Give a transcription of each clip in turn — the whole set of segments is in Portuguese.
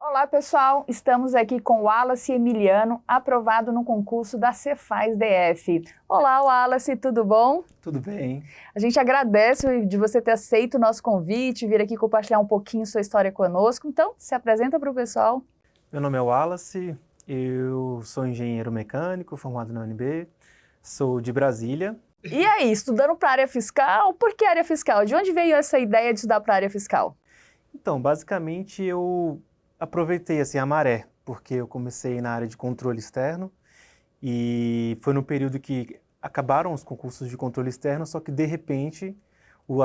Olá, pessoal! Estamos aqui com o Wallace Emiliano, aprovado no concurso da Cefaz DF. Olá, Wallace, tudo bom? Tudo bem. A gente agradece de você ter aceito o nosso convite, vir aqui compartilhar um pouquinho sua história conosco. Então, se apresenta para o pessoal. Meu nome é Wallace, eu sou engenheiro mecânico, formado na UNB, sou de Brasília. E aí, estudando para a área fiscal? Por que área fiscal? De onde veio essa ideia de estudar para a área fiscal? Então, basicamente, eu aproveitei assim, a maré, porque eu comecei na área de controle externo e foi no período que acabaram os concursos de controle externo, só que, de repente,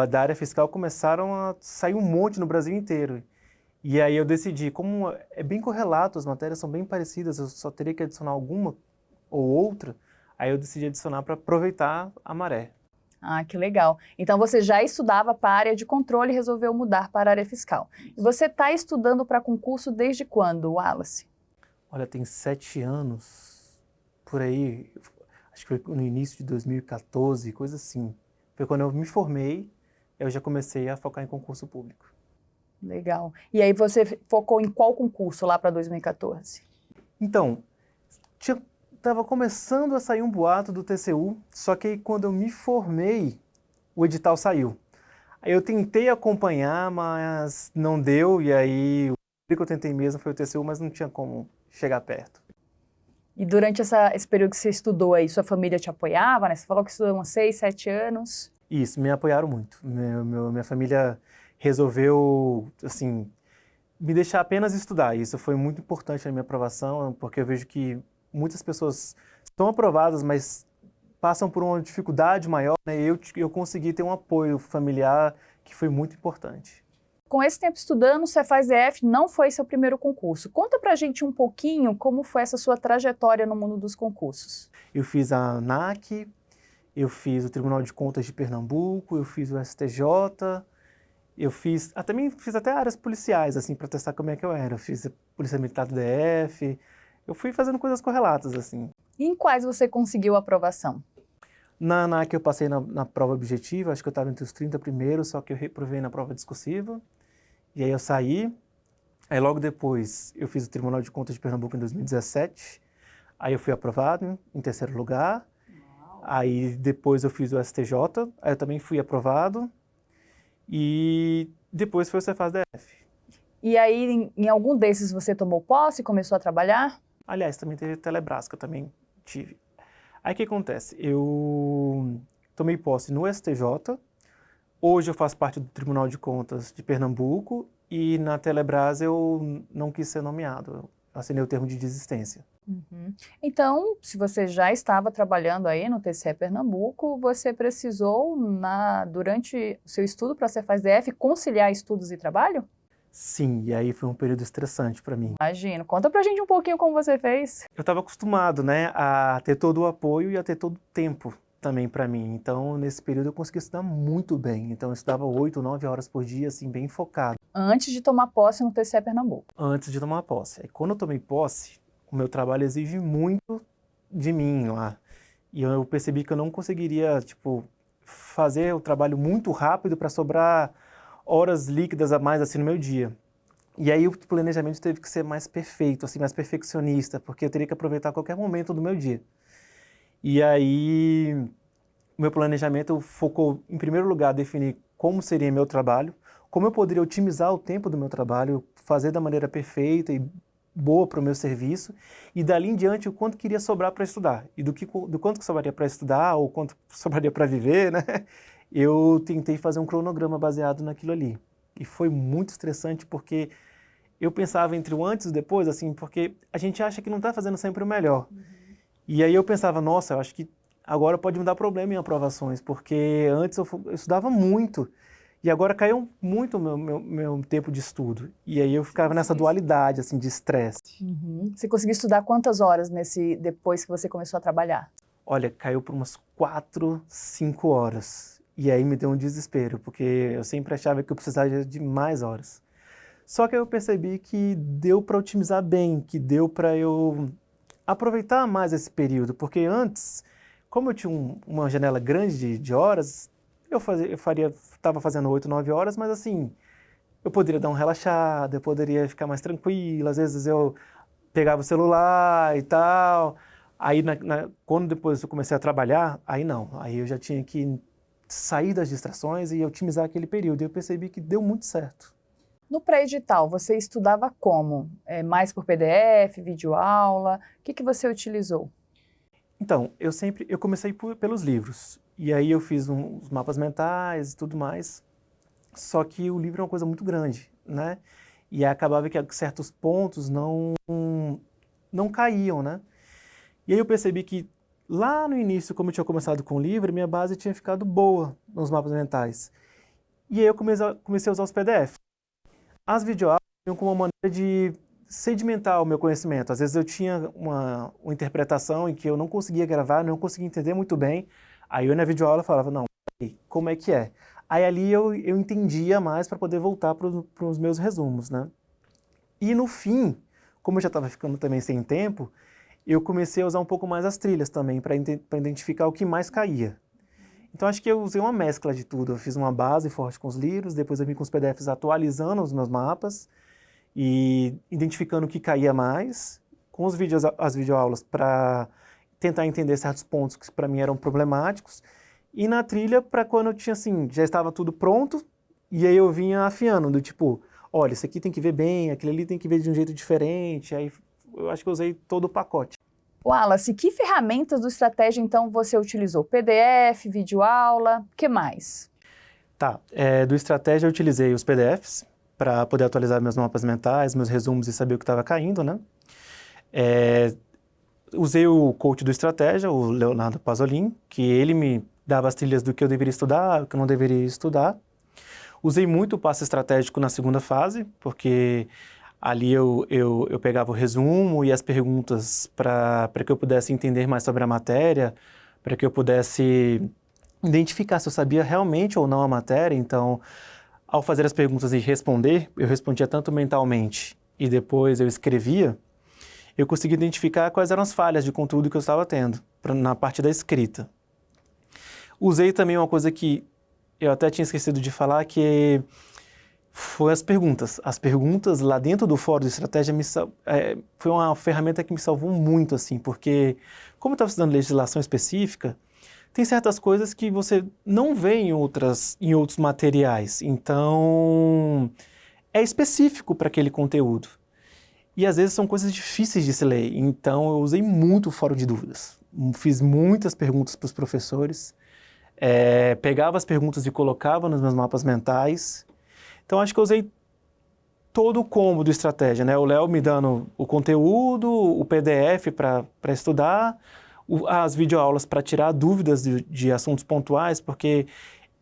da área fiscal começaram a sair um monte no Brasil inteiro. E aí eu decidi, como é bem correlato, as matérias são bem parecidas, eu só teria que adicionar alguma ou outra, aí eu decidi adicionar para aproveitar a maré. Ah, que legal. Então você já estudava para a área de controle e resolveu mudar para a área fiscal. E você está estudando para concurso desde quando, Wallace? Olha, tem 7 anos, por aí, acho que foi no início de 2014, coisa assim. Foi quando eu me formei, eu já comecei a focar em concurso público. Legal. E aí você focou em qual concurso lá para 2014? Então, estava começando a sair um boato do TCU, só que aí, quando eu me formei, o edital saiu. Aí eu tentei acompanhar, mas não deu, e aí o que eu tentei mesmo foi o TCU, mas não tinha como chegar perto. E durante esse período que você estudou aí, sua família te apoiava, né? Você falou que estudou uns 6, 7 anos. Isso, me apoiaram muito. Minha família resolveu, assim, me deixar apenas estudar. Isso foi muito importante na minha aprovação, porque eu vejo que muitas pessoas estão aprovadas, mas passam por uma dificuldade maior, né? Eu consegui ter um apoio familiar que foi muito importante. Com esse tempo estudando, o Cefaz DF não foi seu primeiro concurso. Conta pra gente um pouquinho como foi essa sua trajetória no mundo dos concursos. Eu fiz a ANAC, eu fiz o Tribunal de Contas de Pernambuco, eu fiz o STJ, também fiz até áreas policiais, assim, para testar como é que eu era. Eu fiz a Polícia Militar do DF, eu fui fazendo coisas correlatas, assim. E em quais você conseguiu aprovação? Na ANAC eu passei na prova objetiva, acho que eu estava entre os 30 primeiros, só que eu reprovei na prova discursiva. E aí eu saí, aí logo depois eu fiz o Tribunal de Contas de Pernambuco em 2017, aí eu fui aprovado em terceiro lugar, aí depois eu fiz o STJ, aí eu também fui aprovado, e depois foi o Cefaz DF. E aí, em algum desses você tomou posse e começou a trabalhar? Aliás, também teve Telebrás, que eu também tive. Aí o que acontece? Eu tomei posse no STJ, hoje eu faço parte do Tribunal de Contas de Pernambuco e na Telebrás eu não quis ser nomeado, eu assinei o termo de desistência. Uhum. Então, se você já estava trabalhando aí no TCE Pernambuco, você precisou, durante o seu estudo para a Cefaz DF, conciliar estudos e trabalho? Sim, e aí foi um período estressante para mim. Imagino. Conta pra gente um pouquinho como você fez. Eu estava acostumado, né, a ter todo o apoio e a ter todo o tempo também para mim. Então, nesse período eu consegui estudar muito bem. Então, eu estudava 8, 9 horas por dia, assim, bem focado. Antes de tomar posse no TCE Pernambuco. Antes de tomar posse. Aí, quando eu tomei posse, o meu trabalho exige muito de mim lá. E eu percebi que eu não conseguiria, tipo, fazer o trabalho muito rápido para sobrar horas líquidas a mais, assim, no meu dia. E aí o planejamento teve que ser mais perfeito, assim, mais perfeccionista, porque eu teria que aproveitar qualquer momento do meu dia. E aí o meu planejamento focou, em primeiro lugar, definir como seria meu trabalho, como eu poderia otimizar o tempo do meu trabalho, fazer da maneira perfeita e boa para o meu serviço, e dali em diante o quanto queria sobrar para estudar. E do quanto que sobraria para estudar, ou quanto sobraria para viver, né? Eu tentei fazer um cronograma baseado naquilo ali. E foi muito estressante porque eu pensava entre o antes e o depois, assim, porque a gente acha que não está fazendo sempre o melhor. E aí eu pensava, nossa, eu acho que agora pode me dar problema em aprovações, porque antes eu estudava muito, e agora caiu muito o meu tempo de estudo. E aí eu ficava nessa dualidade, assim, de estresse. Uhum. Você conseguiu estudar quantas horas depois que você começou a trabalhar? Olha, caiu por umas 4, 5 horas. E aí me deu um desespero, porque eu sempre achava que eu precisaria de mais horas. Só que eu percebi que deu para otimizar bem, que deu para eu aproveitar mais esse período, porque antes, como eu tinha uma janela grande de horas, eu estava fazendo 8, 9 horas, mas assim, eu poderia dar uma relaxada, eu poderia ficar mais tranquilo, às vezes eu pegava o celular e tal. Aí, quando depois eu comecei a trabalhar, aí não, aí eu já tinha que sair das distrações e otimizar aquele período. E eu percebi que deu muito certo. No pré-edital, você estudava como? Mais por PDF, videoaula? O que você utilizou? Então, eu comecei pelos livros. E aí eu fiz uns mapas mentais e tudo mais. Só que o livro é uma coisa muito grande, né? E acabava que certos pontos não caíam, né? E aí eu percebi que lá no início, como eu tinha começado com o livro, minha base tinha ficado boa nos mapas mentais. E aí eu comecei a usar os PDF. As videoaulas tinham como uma maneira de sedimentar o meu conhecimento. Às vezes eu tinha uma interpretação em que eu não conseguia gravar, não conseguia entender muito bem. Aí eu na videoaula falava, não, como é que é? Aí ali eu entendia mais para poder voltar para os meus resumos, né? E no fim, como eu já estava ficando também sem tempo, eu comecei a usar um pouco mais as trilhas também, para identificar o que mais caía. Então acho que eu usei uma mescla de tudo. Eu fiz uma base forte com os livros, depois eu vim com os PDFs atualizando os meus mapas e identificando o que caía mais, com as videoaulas para tentar entender certos pontos que para mim eram problemáticos, e na trilha para quando eu tinha assim, já estava tudo pronto, e aí eu vinha afiando, do tipo, olha, isso aqui tem que ver bem, aquele ali tem que ver de um jeito diferente, aí eu acho que eu usei todo o pacote. Wallace, que ferramentas do Estratégia, então, você utilizou? PDF, videoaula, o que mais? Tá, do Estratégia eu utilizei os PDFs para poder atualizar meus mapas mentais, meus resumos e saber o que estava caindo, né? Usei o coach do Estratégia, o Leonardo Pasolin, que ele me dava as trilhas do que eu deveria estudar, o que eu não deveria estudar. Usei muito o passo estratégico na segunda fase, porque ali eu pegava o resumo e as perguntas para que eu pudesse entender mais sobre a matéria, para que eu pudesse identificar se eu sabia realmente ou não a matéria. Então, ao fazer as perguntas e responder, eu respondia tanto mentalmente e depois eu escrevia, eu consegui identificar quais eram as falhas de conteúdo que eu estava tendo na parte da escrita. Usei também uma coisa que eu até tinha esquecido de falar, que foi as perguntas. As perguntas lá dentro do fórum de estratégia foi uma ferramenta que me salvou muito, assim, porque como eu estava estudando legislação específica, tem certas coisas que você não vê em outros materiais. Então, é específico para aquele conteúdo. E às vezes são coisas difíceis de se ler. Então, eu usei muito o fórum de dúvidas. Fiz muitas perguntas para os professores. Pegava as perguntas e colocava nos meus mapas mentais. Então, acho que eu usei todo o combo do Estratégia, né? O Léo me dando o conteúdo, o PDF para estudar, as videoaulas para tirar dúvidas de assuntos pontuais, porque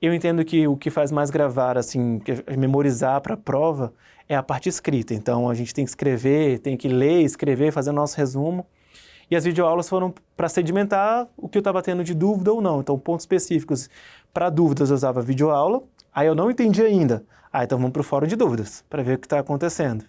eu entendo que o que faz mais gravar, assim, memorizar para a prova, é a parte escrita. Então, a gente tem que escrever, tem que ler, escrever, fazer o nosso resumo. E as videoaulas foram para sedimentar o que eu estava tendo de dúvida ou não. Então, pontos específicos para dúvidas eu usava videoaula, aí eu não entendi ainda. Então vamos para o fórum de dúvidas, para ver o que está acontecendo.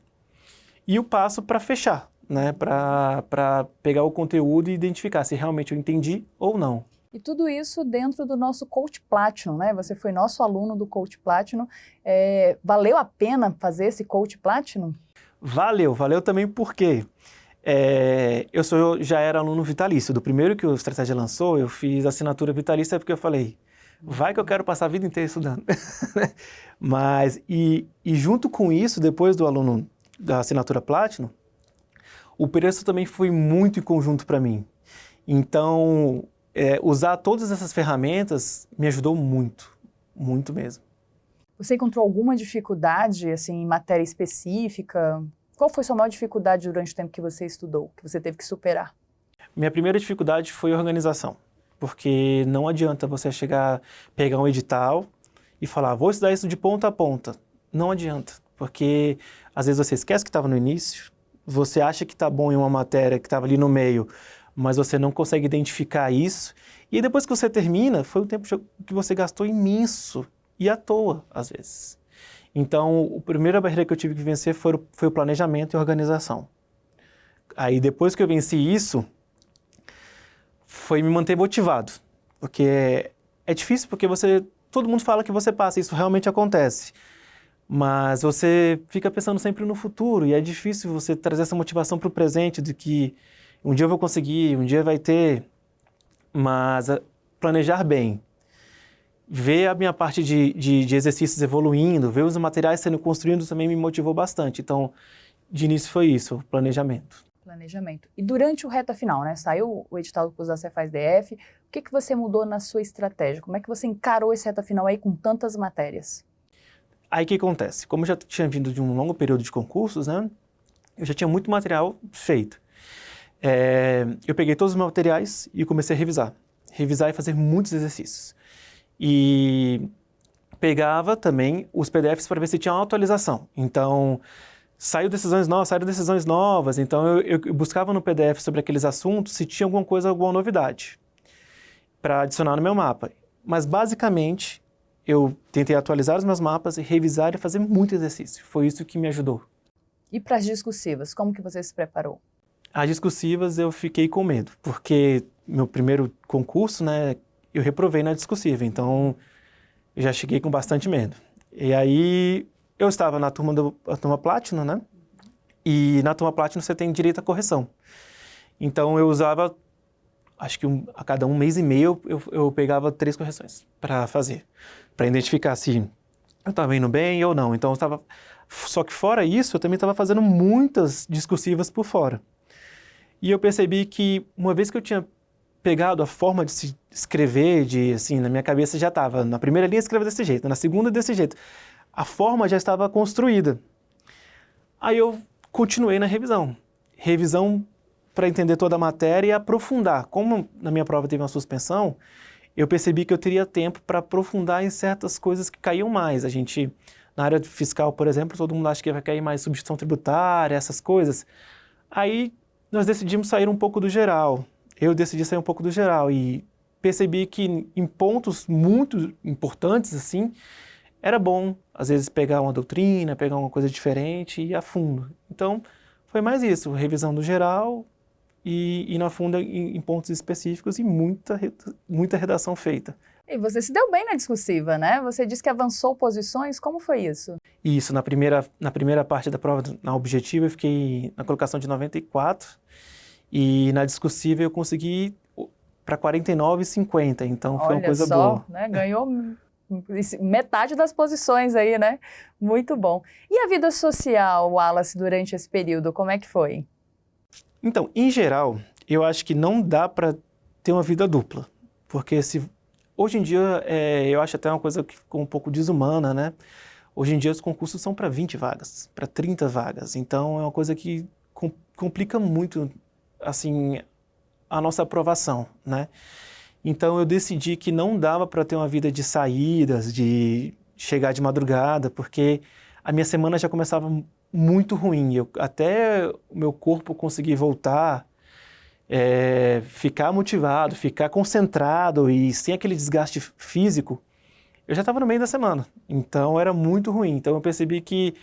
E o passo para fechar, né? Para pegar o conteúdo e identificar se realmente eu entendi ou não. E tudo isso dentro do nosso Coach Platinum, né? Você foi nosso aluno do Coach Platinum. Valeu a pena fazer esse Coach Platinum? Valeu também porque eu já era aluno vitalício. Do primeiro que o Estratégia lançou, eu fiz assinatura vitalícia porque eu falei, vai que eu quero passar a vida inteira estudando. Mas, e junto com isso, depois do aluno da assinatura Platinum, o preço também foi muito em conjunto para mim. Então, usar todas essas ferramentas me ajudou muito, muito mesmo. Você encontrou alguma dificuldade, assim, em matéria específica? Qual foi a sua maior dificuldade durante o tempo que você estudou, que você teve que superar? Minha primeira dificuldade foi a organização, porque não adianta você pegar um edital e falar, vou estudar isso de ponta a ponta. Não adianta, porque às vezes você esquece que estava no início, você acha que está bom em uma matéria que estava ali no meio, mas você não consegue identificar isso. E depois que você termina, foi um tempo que você gastou imenso e à toa, às vezes. Então, a primeira barreira que eu tive que vencer foi o planejamento e a organização. Aí, depois que eu venci isso, foi me manter motivado. Porque é difícil, porque todo mundo fala que você passa, isso realmente acontece. Mas você fica pensando sempre no futuro e é difícil você trazer essa motivação para o presente de que um dia eu vou conseguir, um dia vai ter, mas planejar bem, ver a minha parte de exercícios evoluindo, ver os materiais sendo construídos também me motivou bastante. Então, de início foi isso, o planejamento. Planejamento. E durante o reta final, né? Saiu o edital do curso da Cefaz DF, o que você mudou na sua estratégia? Como é que você encarou esse reta final aí com tantas matérias? Aí o que acontece? Como eu já tinha vindo de um longo período de concursos, né? Eu já tinha muito material feito. Eu peguei todos os materiais e comecei a revisar. Revisar e fazer muitos exercícios. E pegava também os PDFs para ver se tinha uma atualização. Então, saíram decisões novas. Então, eu buscava no PDF sobre aqueles assuntos se tinha alguma coisa, alguma novidade para adicionar no meu mapa. Mas, basicamente, eu tentei atualizar os meus mapas e revisar e fazer muito exercício. Foi isso que me ajudou. E para as discursivas, como que você se preparou? As discursivas eu fiquei com medo, porque meu primeiro concurso, né, eu reprovei na discursiva, então eu já cheguei com bastante medo. E aí eu estava na turma Platinum, né, e na turma Platinum você tem direito à correção. Então eu usava, acho que a cada um mês e meio eu pegava 3 correções para fazer, para identificar se eu estava indo bem ou não. Então eu estava, só que fora isso eu também estava fazendo muitas discursivas por fora. E eu percebi que, uma vez que eu tinha pegado a forma de se escrever, na minha cabeça já estava, na primeira linha escreva desse jeito, na segunda desse jeito. A forma já estava construída. Aí eu continuei na revisão. Revisão para entender toda a matéria e aprofundar. Como na minha prova teve uma suspensão, eu percebi que eu teria tempo para aprofundar em certas coisas que caíam mais. A gente, na área fiscal, por exemplo, todo mundo acha que vai cair mais substituição tributária, essas coisas. Aí nós decidimos sair um pouco do geral. Eu decidi sair um pouco do geral e percebi que em pontos muito importantes, assim, era bom, às vezes, pegar uma doutrina, pegar uma coisa diferente e ir a fundo. Então, foi mais isso, revisão do geral e ir a fundo em pontos específicos e muita redação feita. E você se deu bem na discursiva, né? Você disse que avançou posições, como foi isso? Isso, na primeira parte da prova, na objetiva, eu fiquei na colocação de 94 e na discursiva eu consegui para 49,50, então foi uma coisa boa. Né? Ganhou metade das posições aí, né? Muito bom. E a vida social, Wallace, durante esse período, como é que foi? Então, em geral, eu acho que não dá para ter uma vida dupla, porque hoje em dia, eu acho até uma coisa que ficou um pouco desumana, né? Hoje em dia os concursos são para 20 vagas, para 30 vagas, então é uma coisa que complica muito, assim, a nossa aprovação, né? Então eu decidi que não dava para ter uma vida de saídas, de chegar de madrugada, porque a minha semana já começava muito ruim. Até o meu corpo conseguir voltar, ficar motivado, ficar concentrado e sem aquele desgaste físico, eu já estava no meio da semana. Então era muito ruim. Então eu percebi que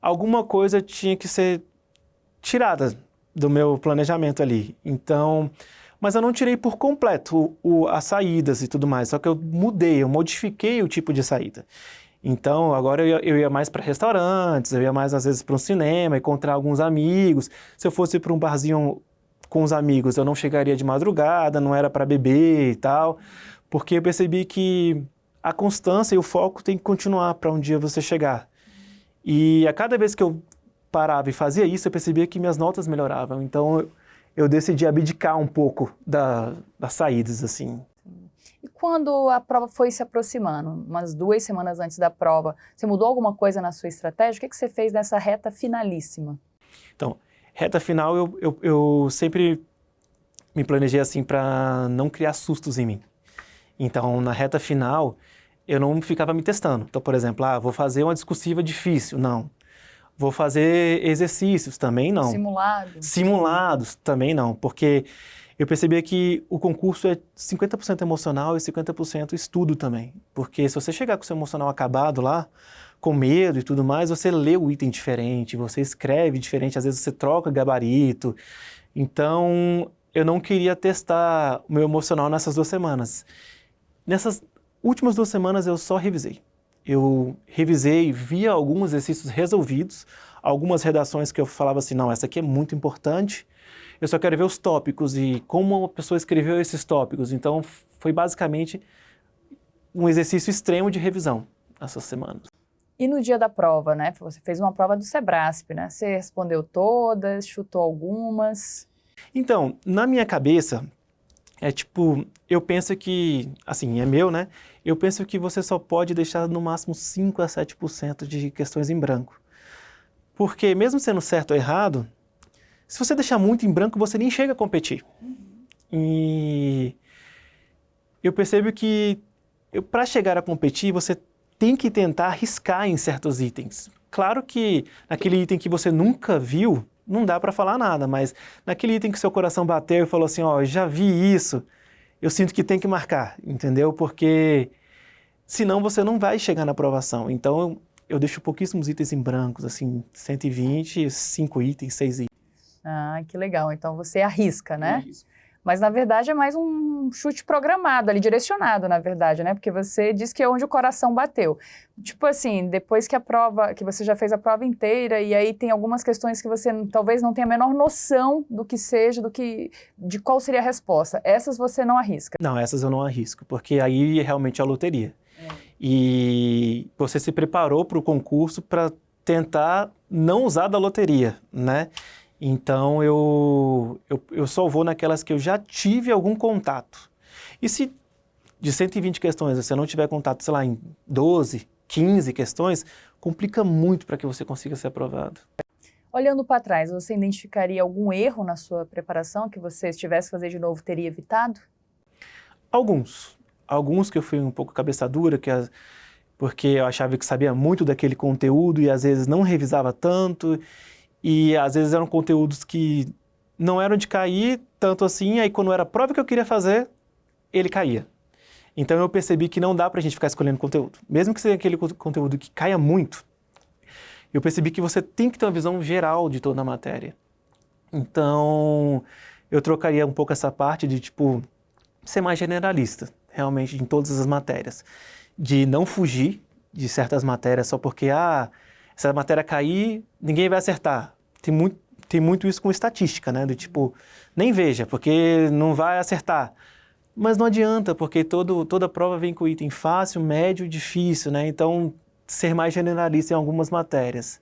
alguma coisa tinha que ser tirada do meu planejamento ali. Então, mas eu não tirei por completo as saídas e tudo mais, só que eu modifiquei o tipo de saída. Então, agora eu ia mais para restaurantes, eu ia mais às vezes para um cinema, encontrar alguns amigos. Se eu fosse para um barzinho com os amigos, eu não chegaria de madrugada, não era para beber e tal, porque eu percebi que a constância e o foco tem que continuar para um dia você chegar. E a cada vez que eu parava e fazia isso, eu percebia que minhas notas melhoravam. Então, eu decidi abdicar um pouco das saídas, assim. E quando a prova foi se aproximando, umas 2 semanas antes da prova, você mudou alguma coisa na sua estratégia? O que você fez nessa reta finalíssima? Então, reta final, eu sempre me planejei assim para não criar sustos em mim. Então, na reta final, eu não ficava me testando. Então, por exemplo, vou fazer uma discursiva difícil. Não. Vou fazer exercícios, também não. Simulados, também não, porque eu percebi que o concurso é 50% emocional e 50% estudo também. Porque se você chegar com o seu emocional acabado lá, com medo e tudo mais, você lê o item diferente, você escreve diferente, às vezes você troca gabarito. Então, eu não queria testar o meu emocional nessas 2 semanas. Nessas últimas 2 semanas eu só revisei. eu revisei, via alguns exercícios resolvidos, algumas redações que eu falava assim, não, essa aqui é muito importante, eu só quero ver os tópicos e como a pessoa escreveu esses tópicos. Então, foi basicamente um exercício extremo de revisão essa semana. E no dia da prova, né? Você fez uma prova do Sebrasp, né? Você respondeu todas, chutou algumas? Então, na minha cabeça, eu penso que, assim, é meu, né? Eu penso que você só pode deixar no máximo 5 a 7% de questões em branco. Porque mesmo sendo certo ou errado, se você deixar muito em branco, você nem chega a competir. E eu percebo que para chegar a competir, você tem que tentar arriscar em certos itens. Claro que naquele item que você nunca viu, não dá para falar nada, mas naquele item que seu coração bateu e falou assim, ó, já vi isso, eu sinto que tem que marcar, entendeu? Porque senão você não vai chegar na aprovação. Então eu deixo pouquíssimos itens em brancos, assim, 120, 5 itens, 6 itens. Ah, que legal. Então você arrisca, né? Mas na verdade é mais um chute programado ali, direcionado, na verdade, né? Porque você diz que é onde o coração bateu. Tipo assim, depois que você já fez a prova inteira e aí tem algumas questões que você talvez não tenha a menor noção do que seja, de qual seria a resposta. Essas você não arrisca? Não, essas eu não arrisco, porque aí realmente é a loteria. E você se preparou para o concurso para tentar não usar da loteria, né? Então, eu só vou naquelas que eu já tive algum contato. E se de 120 questões você não tiver contato, sei lá, em 12, 15 questões, complica muito para que você consiga ser aprovado. Olhando para trás, você identificaria algum erro na sua preparação que você, se tivesse que fazer de novo, teria evitado? Alguns que eu fui um pouco cabeça dura, porque eu achava que sabia muito daquele conteúdo e às vezes não revisava tanto. E às vezes eram conteúdos que não eram de cair tanto assim, aí quando era a prova que eu queria fazer, ele caía. Então eu percebi que não dá pra gente ficar escolhendo conteúdo. Mesmo que seja aquele conteúdo que caia muito, eu percebi que você tem que ter uma visão geral de toda a matéria. Então eu trocaria um pouco essa parte de, ser mais generalista, realmente, em todas as matérias. De não fugir de certas matérias só porque, se a matéria cair, ninguém vai acertar. Tem muito isso com estatística, né? Nem veja, porque não vai acertar. Mas não adianta, porque toda prova vem com item fácil, médio e difícil, né? Então, ser mais generalista em algumas matérias.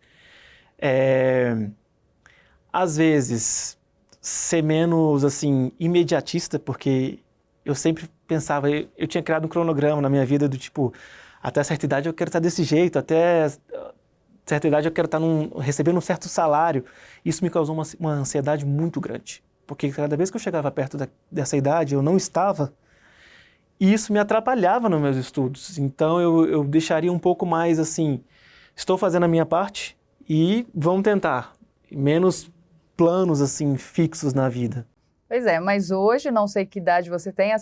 Às vezes, ser menos, assim, imediatista, porque eu sempre pensava, eu tinha criado um cronograma na minha vida até certa idade eu quero estar desse jeito, até certa idade eu quero estar recebendo um certo salário. Isso me causou uma ansiedade muito grande, porque cada vez que eu chegava perto dessa idade, eu não estava, e isso me atrapalhava nos meus estudos. Então eu deixaria um pouco mais assim, estou fazendo a minha parte e vamos tentar, menos planos assim fixos na vida. Pois é, mas hoje, não sei que idade você tem,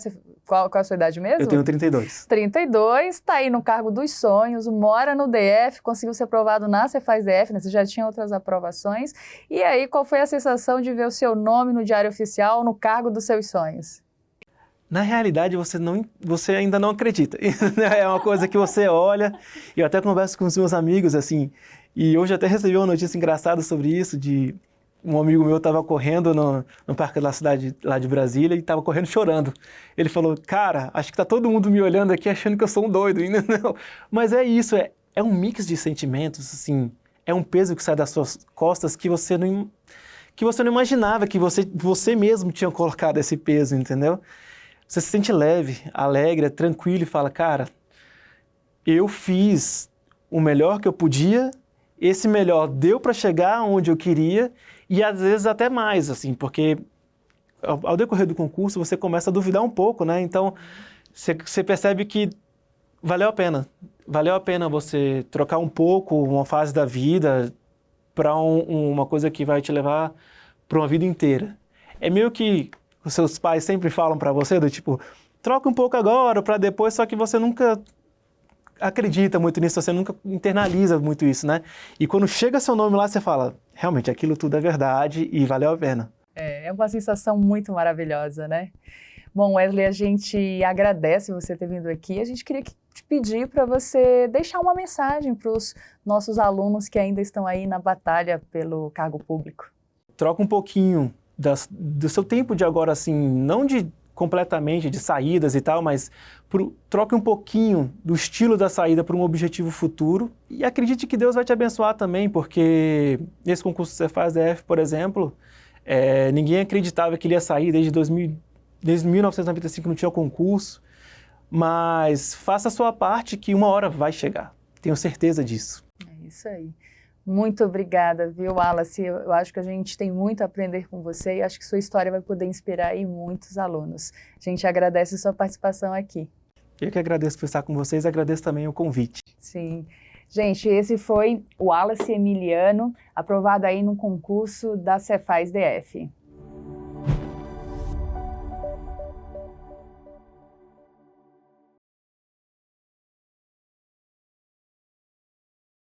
qual é a sua idade mesmo? Eu tenho 32. 32, está aí no cargo dos sonhos, mora no DF, conseguiu ser aprovado na Cefaz DF, né? Você já tinha outras aprovações. E aí, qual foi a sensação de ver o seu nome no Diário Oficial, no cargo dos seus sonhos? Na realidade, você ainda não acredita. É uma coisa que você olha, e eu até converso com os meus amigos, assim, e hoje até recebi uma notícia engraçada sobre isso, um amigo meu estava correndo no parque da cidade lá de Brasília e estava correndo chorando. Ele falou, cara, acho que está todo mundo me olhando aqui achando que eu sou um doido. Não. Mas é isso, é um mix de sentimentos, assim, é um peso que sai das suas costas que você não imaginava, que você mesmo tinha colocado esse peso, entendeu? Você se sente leve, alegre, tranquilo e fala, cara, eu fiz o melhor que eu podia, esse melhor deu para chegar onde eu queria e às vezes até mais, assim, porque ao decorrer do concurso você começa a duvidar um pouco, né? Então você percebe que valeu a pena você trocar um pouco uma fase da vida para uma coisa que vai te levar para uma vida inteira. É meio que os seus pais sempre falam para você, troca um pouco agora para depois, só que você nunca acredita muito nisso, você nunca internaliza muito isso, né? E quando chega seu nome lá, você fala, realmente, aquilo tudo é verdade e valeu a pena. É uma sensação muito maravilhosa, né? Bom, Wesley, a gente agradece você ter vindo aqui. A gente queria que te pedir para você deixar uma mensagem para os nossos alunos que ainda estão aí na batalha pelo cargo público. Troca um pouquinho do seu tempo de agora, assim, não de completamente de saídas e tal, mas troque um pouquinho do estilo da saída para um objetivo futuro e acredite que Deus vai te abençoar também, porque esse concurso que você faz DF, por exemplo, ninguém acreditava que ele ia sair desde 1995 não tinha concurso, mas faça a sua parte que uma hora vai chegar, tenho certeza disso. É isso aí. Muito obrigada, viu, Wallace? Eu acho que a gente tem muito a aprender com você e acho que sua história vai poder inspirar aí muitos alunos. A gente agradece a sua participação aqui. Eu que agradeço por estar com vocês, agradeço também o convite. Sim. Gente, esse foi o Wallace Emiliano, aprovado aí no concurso da Cefaz DF.